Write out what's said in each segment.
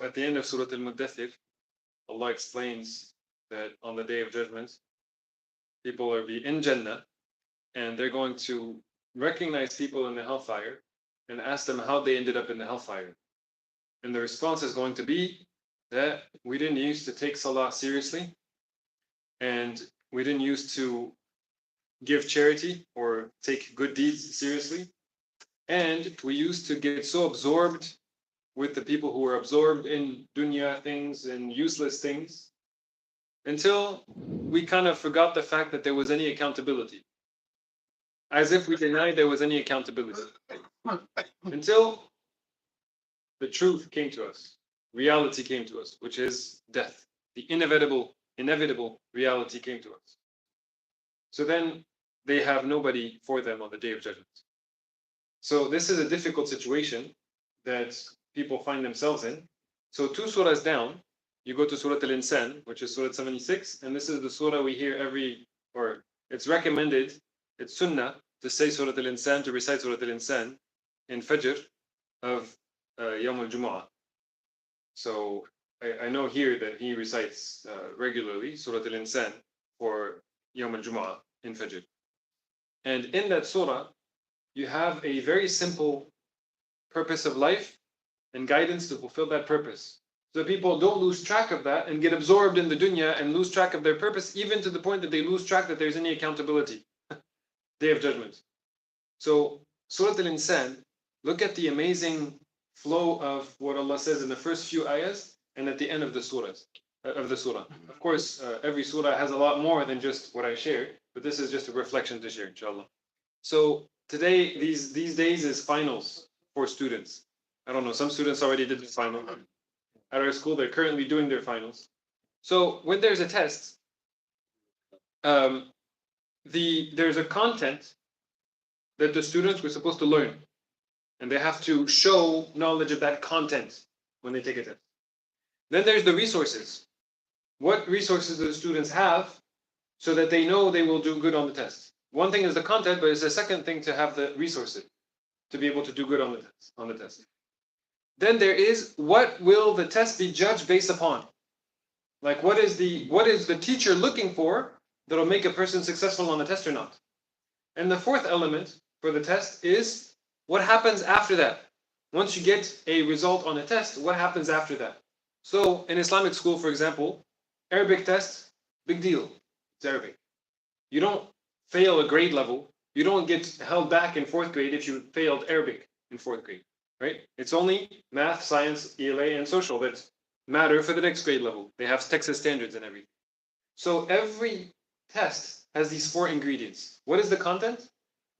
At the end of Surah Al-Muddathir, Allah explains that on the Day of Judgment, people will be in Jannah and they're going to recognize people in the hellfire and ask them how they ended up in the hellfire. And the response is going to be that we didn't used to take Salah seriously and we didn't used to give charity or take good deeds seriously. And we used to get so absorbed with the people who were absorbed in dunya things and useless things until we kind of forgot the fact that there was any accountability. As if we denied there was any accountability. Until the truth came to us, reality came to us, which is death. The inevitable reality came to us. So then they have nobody for them on the Day of Judgment. So this is a difficult situation that people find themselves in. So 2 surahs down, you go to Surat al-Insaan, which is Surah 76, and this is the surah we hear or it's recommended, it's sunnah to say Surat al-Insaan, to recite Surat al-Insaan in Fajr of Yawm al-Jumu'ah. So I know here that he recites regularly Surat al-Insaan for Yawm al-Jumu'ah in Fajr. And in that surah, you have a very simple purpose of life and guidance to fulfill that purpose. So people don't lose track of that and get absorbed in the dunya and lose track of their purpose, even to the point that they lose track that there's any accountability. Day of Judgment. So Surah Al-Insaan, look at the amazing flow of what Allah says in the first few ayahs and at the end of the surah. Of course, every surah has a lot more than just what I share, but this is just a reflection to share, inshallah. So today, these days is finals for students. I don't know, some students already did the final. At our school, they're currently doing their finals. So when there's a test, there's a content that the students were supposed to learn. And they have to show knowledge of that content when they take a test. Then there's the resources. What resources do the students have so that they know they will do good on the test? One thing is the content, but it's the second thing to have the resources to be able to do good on the test. Then there is, what will the test be judged based upon? Like what is the teacher looking for that'll make a person successful on the test or not? And the fourth element for the test is what happens after that. Once you get a result on a test, what happens after that? So in Islamic school, for example, Arabic test, big deal. It's Arabic. You don't fail a grade level. You don't get held back in 4th grade if you failed Arabic in 4th grade, right? It's only math, science, ELA, and social that matter for the next grade level. They have Texas standards and everything. So every test has these 4 ingredients. What is the content?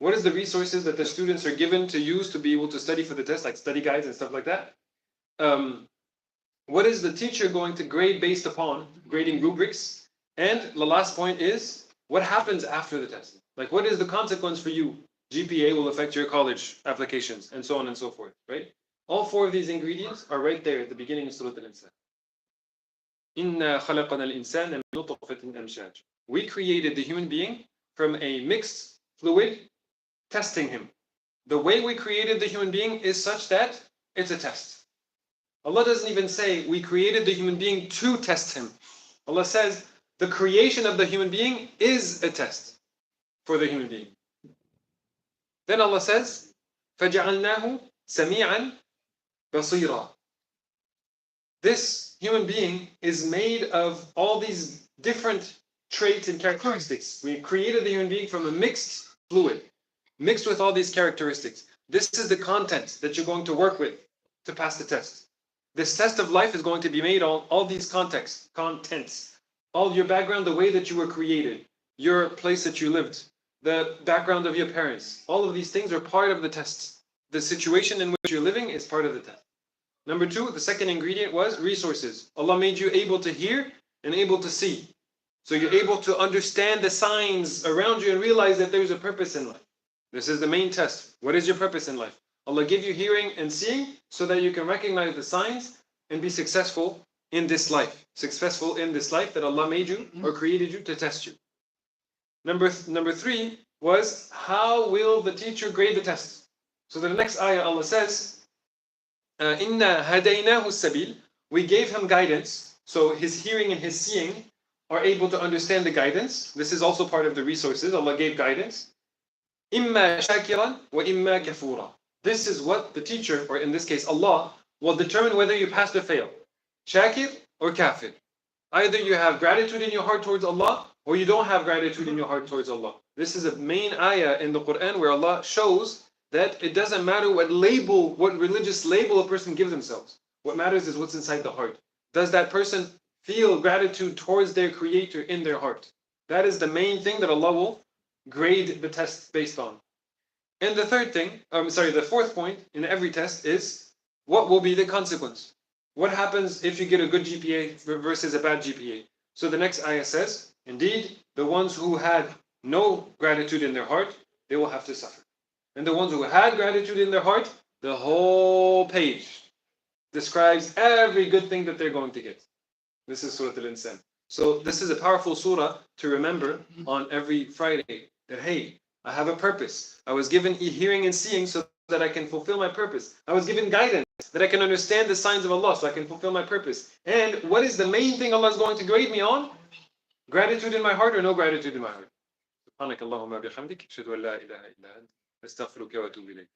What is the resources that the students are given to use to be able to study for the test, like study guides and stuff like that? What is the teacher going to grade based upon grading rubrics? And the last point is, what happens after the test? Like, what is the consequence for you? GPA will affect your college applications, and so on and so forth, right? All 4 of these ingredients are right there at the beginning of Surah Al-Insaan. إِنَّا خَلَقَنَا الْإِنسَانَ مِنْ نُطْفَةٍ أَمْشَاجٍ. We created the human being from a mixed fluid, testing him. The way we created the human being is such that it's a test. Allah doesn't even say we created the human being to test him. Allah says the creation of the human being is a test for the human being. Then Allah says, فَجَعَلْنَاهُ سَمِيعًا بَصِيرًا. This human being is made of all these different traits and characteristics. We created the human being from a mixed fluid, mixed with all these characteristics. This is the content that you're going to work with to pass the test. This test of life is going to be made on all these contents, all your background, the way that you were created, your place that you lived, the background of your parents. All of these things are part of the test. The situation in which you're living is part of the test. Number 2, the second ingredient was resources. Allah made you able to hear and able to see. So you're able to understand the signs around you and realize that there's a purpose in life. This is the main test. What is your purpose in life? Allah give you hearing and seeing so that you can recognize the signs and be successful in this life. Successful in this life that Allah made you or created you to test you. Number 3 was, how will the teacher grade the test? So the next ayah Allah says, إِنَّا هَدَيْنَاهُ السَّبِيلِ we gave him guidance, so his hearing and his seeing are able to understand the guidance. This is also part of the resources. Allah gave guidance. إِمَّا شَاكِرًا وَإِمَّا كَفُورًا. This is what the teacher, or in this case Allah, will determine whether you pass or fail. Shakir or kafir. Either you have gratitude in your heart towards Allah, or you don't have gratitude in your heart towards Allah. This is a main ayah in the Quran where Allah shows that it doesn't matter what religious label a person gives themselves. What matters is what's inside the heart. Does that person feel gratitude towards their creator in their heart? That is the main thing that Allah will grade the test based on. And the the fourth point in every test is what will be the consequence? What happens if you get a good GPA versus a bad GPA? So the next ayah says, indeed, the ones who had no gratitude in their heart, they will have to suffer. And the ones who had gratitude in their heart, the whole page describes every good thing that they're going to get. This is surat al-Insaan. So this is a powerful surah to remember on every Friday, that hey, I have a purpose. I was given hearing and seeing so that I can fulfill my purpose. I was given guidance that I can understand the signs of Allah so I can fulfill my purpose. And what is the main thing Allah is going to grade me on? Gratitude in my heart or no gratitude in my heart? سبحانك اللهم وبحمدك أشهد أن لا إله إلا أنت أستغفرك وأتوب إليك.